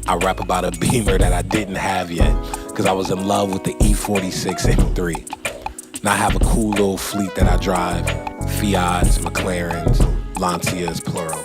I rap about a Beamer that I didn't have yet, cause I was in love with the E46 M3. Now I have a cool little fleet that I drive, Fiats, McLarens, Lancias, plural.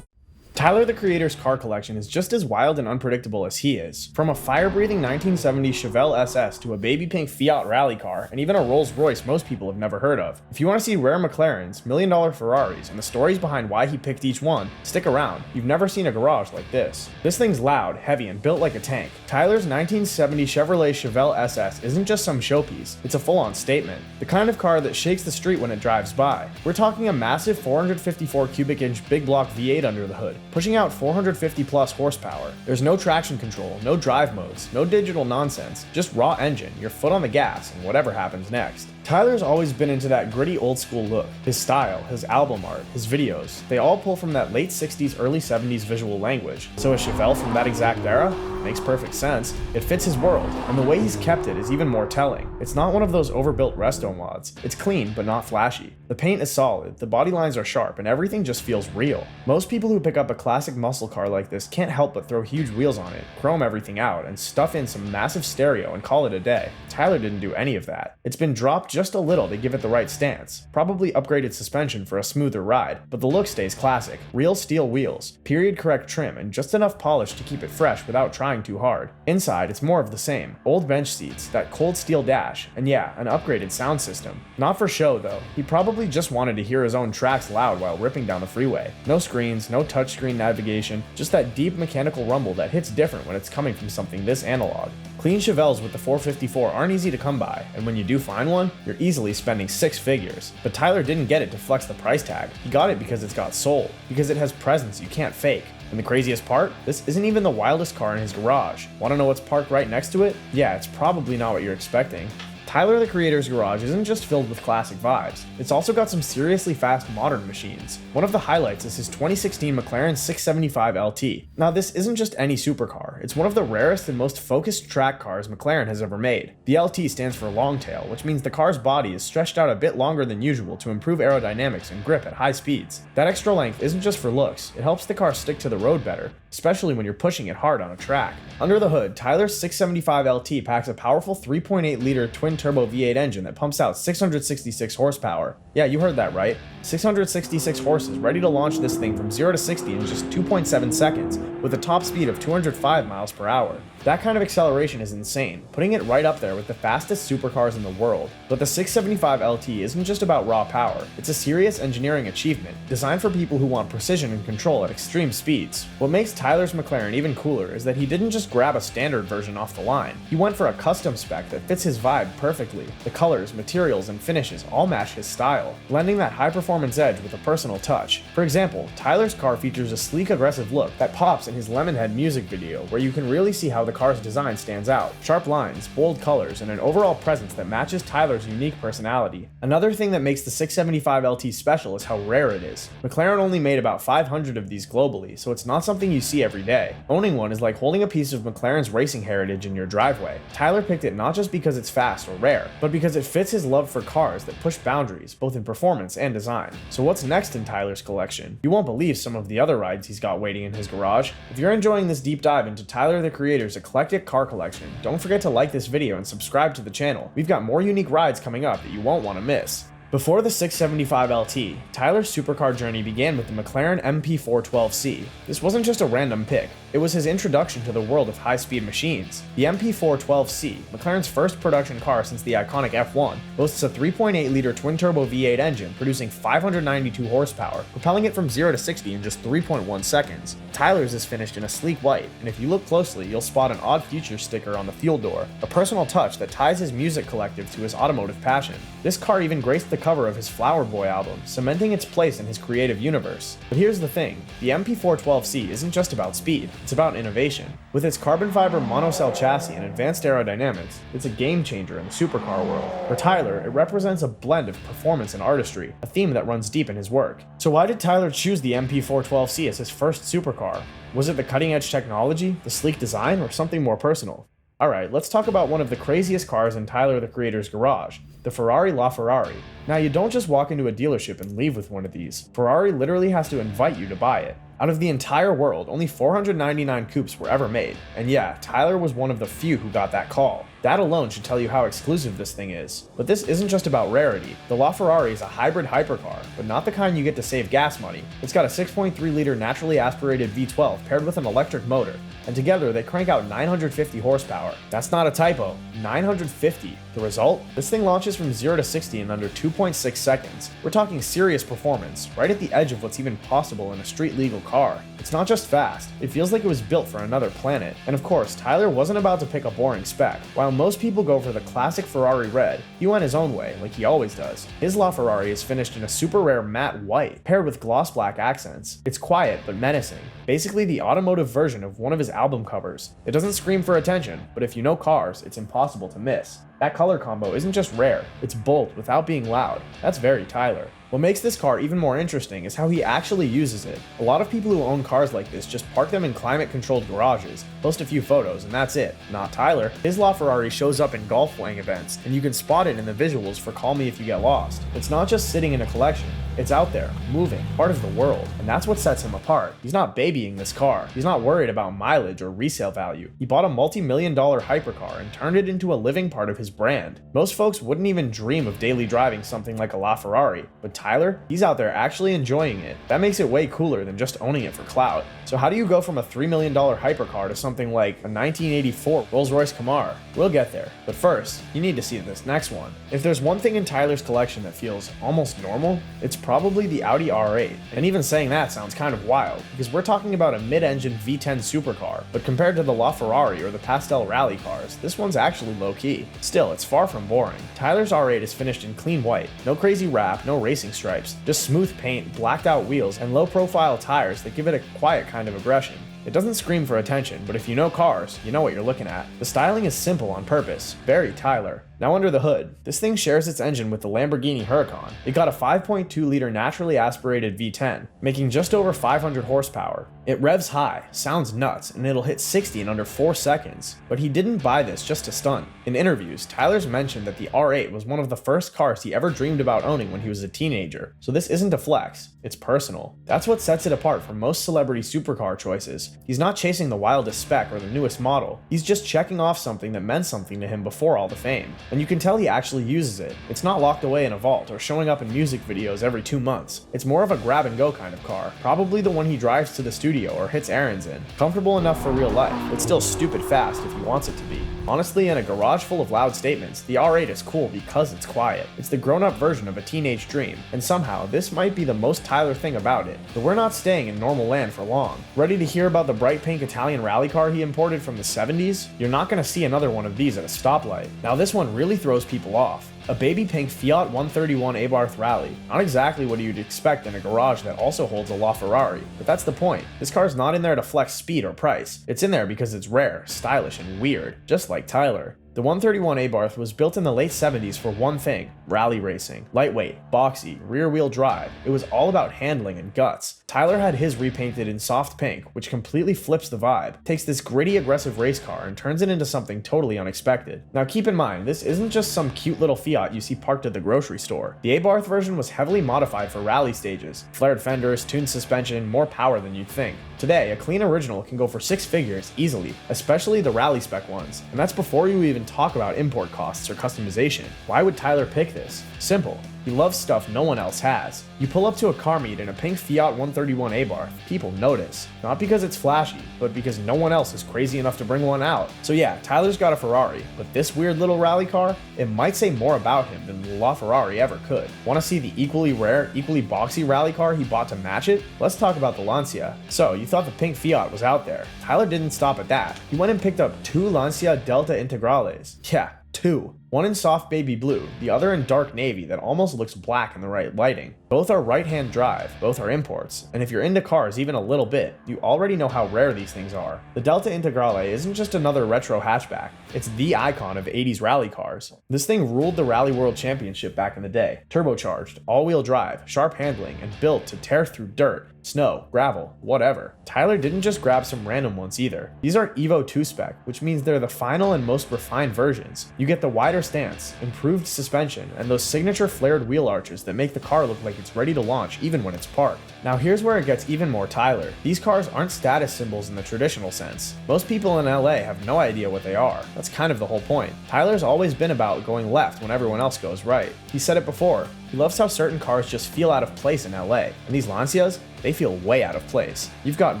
Tyler, the Creator's car collection is just as wild and unpredictable as he is. From a fire-breathing 1970s Chevelle SS to a baby pink Fiat rally car, and even a Rolls-Royce most people have never heard of. If you want to see rare McLarens, million-dollar Ferraris, and the stories behind why he picked each one, stick around. You've never seen a garage like this. This thing's loud, heavy, and built like a tank. Tyler's 1970 Chevrolet Chevelle SS isn't just some showpiece, it's a full-on statement. The kind of car that shakes the street when it drives by. We're talking a massive 454 cubic inch big block V8 under the hood, pushing out 450 plus horsepower. There's no traction control, no drive modes, no digital nonsense, just raw engine, your foot on the gas, and whatever happens next. Tyler's always been into that gritty old school look. His style, his album art, his videos, they all pull from that late 60s, early 70s visual language. So a Chevelle from that exact era? Makes perfect sense. It fits his world, and the way he's kept it is even more telling. It's not one of those overbuilt resto mods. It's clean, but not flashy. The paint is solid, the body lines are sharp, and everything just feels real. Most people who pick up a classic muscle car like this can't help but throw huge wheels on it, chrome everything out, and stuff in some massive stereo and call it a day. Tyler didn't do any of that. It's been dropped just a little to give it the right stance, probably upgraded suspension for a smoother ride, but the look stays classic. Real steel wheels, period correct trim, and just enough polish to keep it fresh without trying too hard. Inside, it's more of the same. Old bench seats, that cold steel dash, and yeah, an upgraded sound system. Not for show though. He probably just wanted to hear his own tracks loud while ripping down the freeway. No screens, no touchscreen navigation, just that deep mechanical rumble that hits different when it's coming from something this analog. Clean Chevelles with the 454 aren't easy to come by, and when you do find one, you're easily spending 6 figures. But Tyler didn't get it to flex the price tag. He got it because it's got soul, because it has presence you can't fake. And the craziest part? This isn't even the wildest car in his garage. Want to know what's parked right next to it? Yeah, it's probably not what you're expecting. Tyler, the Creator's garage isn't just filled with classic vibes, it's also got some seriously fast modern machines. One of the highlights is his 2016 McLaren 675 LT. Now this isn't just any supercar, it's one of the rarest and most focused track cars McLaren has ever made. The LT stands for long tail, which means the car's body is stretched out a bit longer than usual to improve aerodynamics and grip at high speeds. That extra length isn't just for looks, it helps the car stick to the road better, especially when you're pushing it hard on a track. Under the hood, Tyler's 675 LT packs a powerful 3.8 liter twin-turbo V8 engine that pumps out 666 horsepower. Yeah, you heard that right. 666 horses ready to launch this thing from 0 to 60 in just 2.7 seconds, with a top speed of 205 miles per hour. That kind of acceleration is insane, putting it right up there with the fastest supercars in the world. But the 675 LT isn't just about raw power, it's a serious engineering achievement, designed for people who want precision and control at extreme speeds. What makes Tyler's McLaren even cooler is that he didn't just grab a standard version off the line. He went for a custom spec that fits his vibe perfectly. The colors, materials, and finishes all match his style, blending that high-performance edge with a personal touch. For example, Tyler's car features a sleek, aggressive look that pops in his Lemonhead music video, where you can really see how the car's design stands out. Sharp lines, bold colors, and an overall presence that matches Tyler's unique personality. Another thing that makes the 675 LT special is how rare it is. McLaren only made about 500 of these globally, so it's not something you see every day. Owning one is like holding a piece of McLaren's racing heritage in your driveway. Tyler picked it not just because it's fast or rare, but because it fits his love for cars that push boundaries, both in performance and design. So what's next in Tyler's collection? You won't believe some of the other rides he's got waiting in his garage. If you're enjoying this deep dive into Tyler the Creator's eclectic car collection, don't forget to like this video and subscribe to the channel. We've got more unique rides coming up that you won't want to miss. Before the 675 LT, Tyler's supercar journey began with the McLaren MP412C. This wasn't just a random pick, it was his introduction to the world of high-speed machines. The MP412C, McLaren's first production car since the iconic F1, boasts a 3.8-liter twin-turbo V8 engine producing 592 horsepower, propelling it from 0 to 60 in just 3.1 seconds. Tyler's is finished in a sleek white, and if you look closely, you'll spot an Odd Future sticker on the fuel door, a personal touch that ties his music collective to his automotive passion. This car even graced the cover of his Flower Boy album, cementing its place in his creative universe. But here's the thing, the MP412C isn't just about speed, it's about innovation. With its carbon fiber monocell chassis and advanced aerodynamics, it's a game changer in the supercar world. For Tyler, it represents a blend of performance and artistry, a theme that runs deep in his work. So why did Tyler choose the MP412C as his first supercar? Was it the cutting-edge technology, the sleek design, or something more personal? Alright, let's talk about one of the craziest cars in Tyler the Creator's garage, the Ferrari LaFerrari. Now, you don't just walk into a dealership and leave with one of these. Ferrari literally has to invite you to buy it. Out of the entire world, only 499 coupes were ever made, and yeah, Tyler was one of the few who got that call. That alone should tell you how exclusive this thing is. But this isn't just about rarity. The LaFerrari is a hybrid hypercar, but not the kind you get to save gas money. It's got a 6.3-liter naturally aspirated V12 paired with an electric motor, and together they crank out 950 horsepower. That's not a typo, 950. The result? This thing launches from 0 to 60 in under 2.6 seconds. We're talking serious performance, right at the edge of what's even possible in a street-legal car. It's not just fast, it feels like it was built for another planet. And of course, Tyler wasn't about to pick a boring spec. While most people go for the classic Ferrari red, he went his own way, like he always does. His LaFerrari is finished in a super rare matte white, paired with gloss black accents. It's quiet but menacing, basically the automotive version of one of his album covers. It doesn't scream for attention, but if you know cars, it's impossible to miss. That color combo isn't just rare, it's bold without being loud. That's very Tyler. What makes this car even more interesting is how he actually uses it. A lot of people who own cars like this just park them in climate-controlled garages, post a few photos, and that's it. Not Tyler. His LaFerrari shows up in golf playing events, and you can spot it in the visuals for Call Me If You Get Lost. It's not just sitting in a collection. It's out there, moving, part of the world, and that's what sets him apart. He's not babying this car. He's not worried about mileage or resale value. He bought a multi-million-dollar hypercar and turned it into a living part of his brand. Most folks wouldn't even dream of daily driving something like a LaFerrari, but Tyler, he's out there actually enjoying it. That makes it way cooler than just owning it for clout. So how do you go from a $3 million hypercar to something like a 1984 Rolls-Royce Camaro? We'll get there, but first, you need to see this next one. If there's one thing in Tyler's collection that feels almost normal, it's probably the Audi R8. And even saying that sounds kind of wild, because we're talking about a mid-engine V10 supercar, but compared to the LaFerrari or the pastel rally cars, this one's actually low-key. Still, it's far from boring. Tyler's R8 is finished in clean white, no crazy wrap, no racing stripes, just smooth paint, blacked out wheels, and low-profile tires that give it a quiet kind of aggression. It doesn't scream for attention, but if you know cars, you know what you're looking at. The styling is simple on purpose, very Tyler. Now under the hood, this thing shares its engine with the Lamborghini Huracan. It got a 5.2-liter naturally aspirated V10, making just over 500 horsepower. It revs high, sounds nuts, and it'll hit 60 in under 4 seconds. But he didn't buy this just to stunt. In interviews, Tyler's mentioned that the R8 was one of the first cars he ever dreamed about owning when he was a teenager. So this isn't a flex, it's personal. That's what sets it apart from most celebrity supercar choices. He's not chasing the wildest spec or the newest model. He's just checking off something that meant something to him before all the fame. And you can tell he actually uses it. It's not locked away in a vault or showing up in music videos every 2 months. It's more of a grab-and-go kind of car, probably the one he drives to the studio or hits errands in. Comfortable enough for real life, but still stupid fast if he wants it to be. Honestly, in a garage full of loud statements, the R8 is cool because it's quiet. It's the grown-up version of a teenage dream, and somehow this might be the most Tyler thing about it. But we're not staying in normal land for long. Ready to hear about the bright pink Italian rally car he imported from the 70s? You're not gonna see another one of these at a stoplight. Now this one really throws people off. A baby pink Fiat 131 Abarth Rally. Not exactly what you'd expect in a garage that also holds a LaFerrari, but that's the point. This car's not in there to flex speed or price. It's in there because it's rare, stylish, and weird, just like Tyler. The 131 Abarth was built in the late 70s for one thing: rally racing. Lightweight, boxy, rear-wheel drive. It was all about handling and guts. Tyler had his repainted in soft pink, which completely flips the vibe, takes this gritty, aggressive race car and turns it into something totally unexpected. Now keep in mind, this isn't just some cute little Fiat you see parked at the grocery store. The Abarth version was heavily modified for rally stages. Flared fenders, tuned suspension, more power than you'd think. Today, a clean original can go for 6 figures easily, especially the rally spec ones. And that's before you even talk about import costs or customization. Why would Tyler pick this? Simple. He loves stuff no one else has. You pull up to a car meet in a pink Fiat 131 Abarth, people notice. Not because it's flashy, but because no one else is crazy enough to bring one out. So yeah, Tyler's got a Ferrari, but this weird little rally car, it might say more about him than the LaFerrari ever could. Want to see the equally rare, equally boxy rally car he bought to match it? Let's talk about the Lancia. So, you thought the pink Fiat was out there. Tyler didn't stop at that. He went and picked up 2 Lancia Delta Integrales. Yeah, 2. One in soft baby blue, the other in dark navy that almost looks black in the right lighting. Both are right-hand drive, both are imports, and if you're into cars even a little bit, you already know how rare these things are. The Delta Integrale isn't just another retro hatchback, it's the icon of 80s rally cars. This thing ruled the Rally World Championship back in the day. Turbocharged, all-wheel drive, sharp handling, and built to tear through dirt, snow, gravel, whatever. Tyler didn't just grab some random ones either. These are Evo 2 spec, which means they're the final and most refined versions. You get the wider stance, improved suspension, and those signature flared wheel arches that make the car look like it's ready to launch even when it's parked. Now here's where it gets even more Tyler. These cars aren't status symbols in the traditional sense. Most people in LA have no idea what they are. That's kind of the whole point. Tyler's always been about going left when everyone else goes right. He said it before. He loves how certain cars just feel out of place in LA, and these Lancias, they feel way out of place. You've got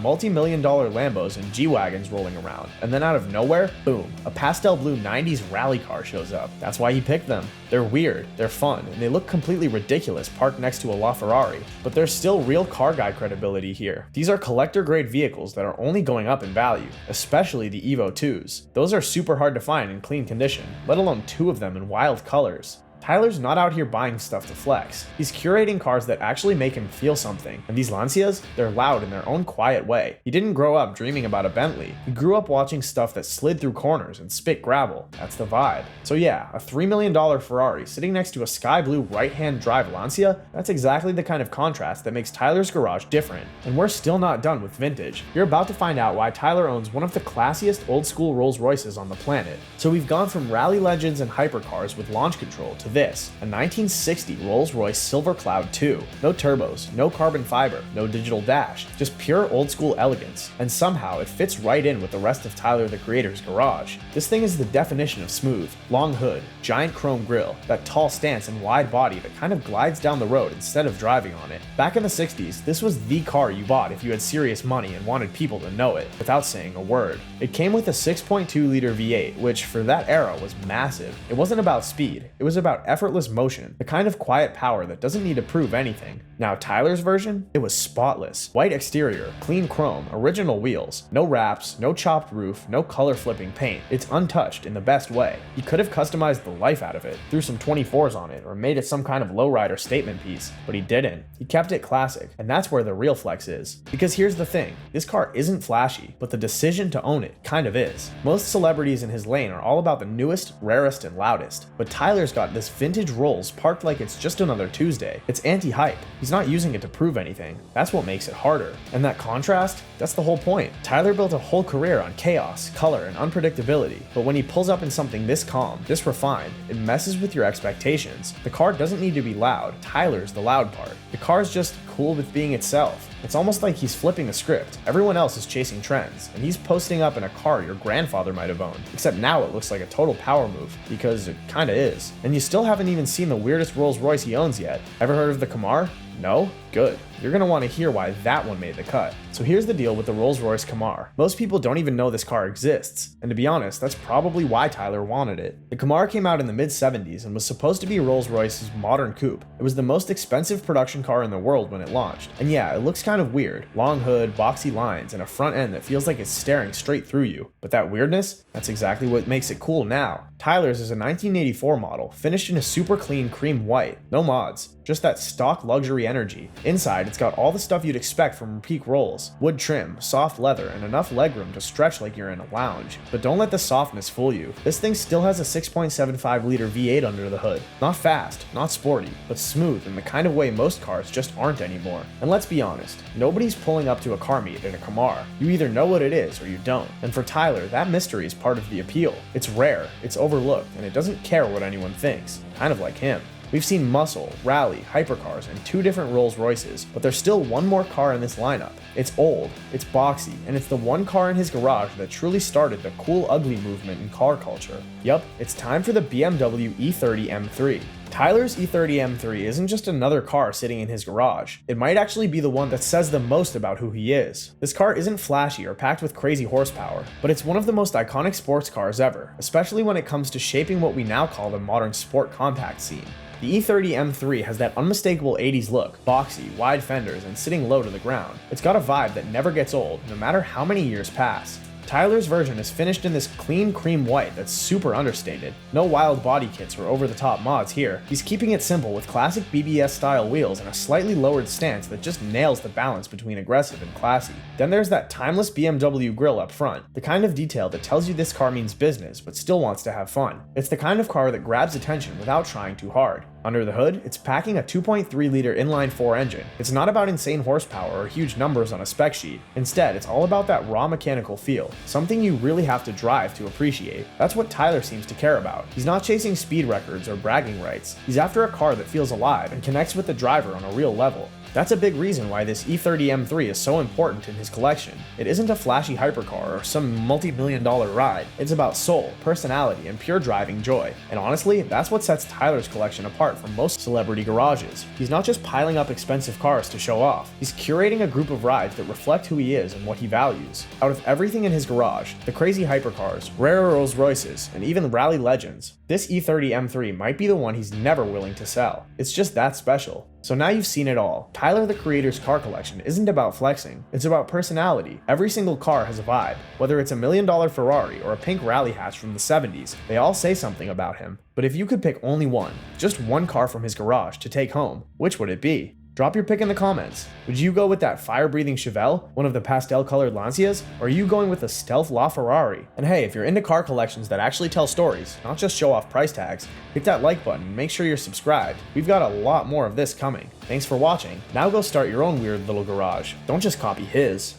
multi-million-dollar Lambos and G-Wagons rolling around, and then out of nowhere, boom, a pastel blue 90s rally car shows up. That's why he picked them. They're weird, they're fun, and they look completely ridiculous parked next to a LaFerrari. But there's still real car guy credibility here. These are collector-grade vehicles that are only going up in value, especially the Evo 2s. Those are super hard to find in clean condition, let alone 2 of them in wild colors. Tyler's not out here buying stuff to flex. He's curating cars that actually make him feel something. And these Lancias, they're loud in their own quiet way. He didn't grow up dreaming about a Bentley. He grew up watching stuff that slid through corners and spit gravel. That's the vibe. So yeah, a $3 million Ferrari sitting next to a sky blue right-hand drive Lancia, that's exactly the kind of contrast that makes Tyler's garage different. And we're still not done with vintage. You're about to find out why Tyler owns one of the classiest old-school Rolls-Royces on the planet. So we've gone from rally legends and hypercars with launch control to this, a 1960 Rolls-Royce Silver Cloud 2. No turbos, no carbon fiber, no digital dash, just pure old school elegance. And somehow it fits right in with the rest of Tyler the Creator's garage. This thing is the definition of smooth. Long hood, giant chrome grille, that tall stance and wide body that kind of glides down the road instead of driving on it. Back in the 60s, this was the car you bought if you had serious money and wanted people to know it, without saying a word. It came with a 6.2 liter V8, which for that era was massive. It wasn't about speed, it was about effortless motion, the kind of quiet power that doesn't need to prove anything. Now Tyler's version, it was spotless. White exterior, clean chrome, original wheels, no wraps, no chopped roof, no color flipping paint. It's untouched in the best way. He could have customized the life out of it, threw some 24s on it, or made it some kind of lowrider statement piece, but he didn't. He kept it classic, and that's where the real flex is. Because here's the thing, this car isn't flashy, but the decision to own it kind of is. Most celebrities in his lane are all about the newest, rarest, and loudest, but Tyler's got this vintage Rolls parked like it's just another Tuesday. It's anti-hype. He's not using it to prove anything. That's what makes it harder. And that contrast, that's the whole point. Tyler built a whole career on chaos, color, and unpredictability, but when he pulls up in something this calm, this refined, it messes with your expectations. The car doesn't need to be loud. Tyler's the loud part. The car's just cool with being itself. It's almost like he's flipping a script. Everyone else is chasing trends, and he's posting up in a car your grandfather might have owned. Except now it looks like a total power move, because it kinda is. And you still haven't even seen the weirdest Rolls-Royce he owns yet. Ever heard of the Camaro? No? Good. You're gonna want to hear why that one made the cut. So here's the deal with the Rolls-Royce Camaro. Most people don't even know this car exists, and to be honest, that's probably why Tyler wanted it. The Camaro came out in the mid-70s and was supposed to be Rolls-Royce's modern coupe. It was the most expensive production car in the world when it launched. And yeah, it looks kind of weird. Long hood, boxy lines, and a front end that feels like it's staring straight through you. But that weirdness, that's exactly what makes it cool now. Tyler's is a 1984 model, finished in a super clean cream white. No mods, just that stock luxury energy. Inside, it's got all the stuff you'd expect from peak Rolls. Wood trim, soft leather, and enough legroom to stretch like you're in a lounge. But don't let the softness fool you. This thing still has a 6.75 liter V8 under the hood. Not fast, not sporty, but smooth in the kind of way most cars just aren't anymore. And let's be honest, nobody's pulling up to a car meet in a Camaro. You either know what it is or you don't. And for Tyler, that mystery is part of the appeal. It's rare, it's overlooked, and it doesn't care what anyone thinks. Kind of like him. We've seen muscle, rally, hypercars, and 2 different Rolls-Royces, but there's still one more car in this lineup. It's old, it's boxy, and it's the one car in his garage that truly started the cool ugly movement in car culture. Yup, it's time for the BMW E30 M3. Tyler's E30 M3 isn't just another car sitting in his garage. It might actually be the one that says the most about who he is. This car isn't flashy or packed with crazy horsepower, but it's one of the most iconic sports cars ever, especially when it comes to shaping what we now call the modern sport compact scene. The E30 M3 has that unmistakable 80s look, boxy, wide fenders, and sitting low to the ground. It's got a vibe that never gets old, no matter how many years pass. Tyler's version is finished in this clean cream white that's super understated. No wild body kits or over-the-top mods here. He's keeping it simple with classic BBS style wheels and a slightly lowered stance that just nails the balance between aggressive and classy. Then there's that timeless BMW grille up front, the kind of detail that tells you this car means business but still wants to have fun. It's the kind of car that grabs attention without trying too hard. Under the hood, it's packing a 2.3 liter inline-4 engine. It's not about insane horsepower or huge numbers on a spec sheet. Instead, it's all about that raw mechanical feel. something you really have to drive to appreciate. That's what Tyler seems to care about. He's not chasing speed records or bragging rights. He's after a car that feels alive and connects with the driver on a real level. That's a big reason why this E30 M3 is so important in his collection. It isn't a flashy hypercar or some multi-million-dollar ride. It's about soul, personality, and pure driving joy. And honestly, that's what sets Tyler's collection apart from most celebrity garages. He's not just piling up expensive cars to show off. He's curating a group of rides that reflect who he is and what he values. Out of everything in his garage, the crazy hypercars, rare Rolls-Royces, and even rally legends, this E30 M3 might be the one he's never willing to sell. It's just that special. So now you've seen it all. Tyler the Creator's car collection isn't about flexing, it's about personality. Every single car has a vibe. Whether it's a $1 million Ferrari or a pink rally hatch from the 70s, they all say something about him. But if you could pick only one, just one car from his garage to take home, which would it be? Drop your pick in the comments. Would you go with that fire-breathing Chevelle, one of the pastel-colored Lancias, or are you going with a stealth LaFerrari? And hey, if you're into car collections that actually tell stories, not just show off price tags, hit that like button and make sure you're subscribed. We've got a lot more of this coming. Thanks for watching. Now go start your own weird little garage. Don't just copy his.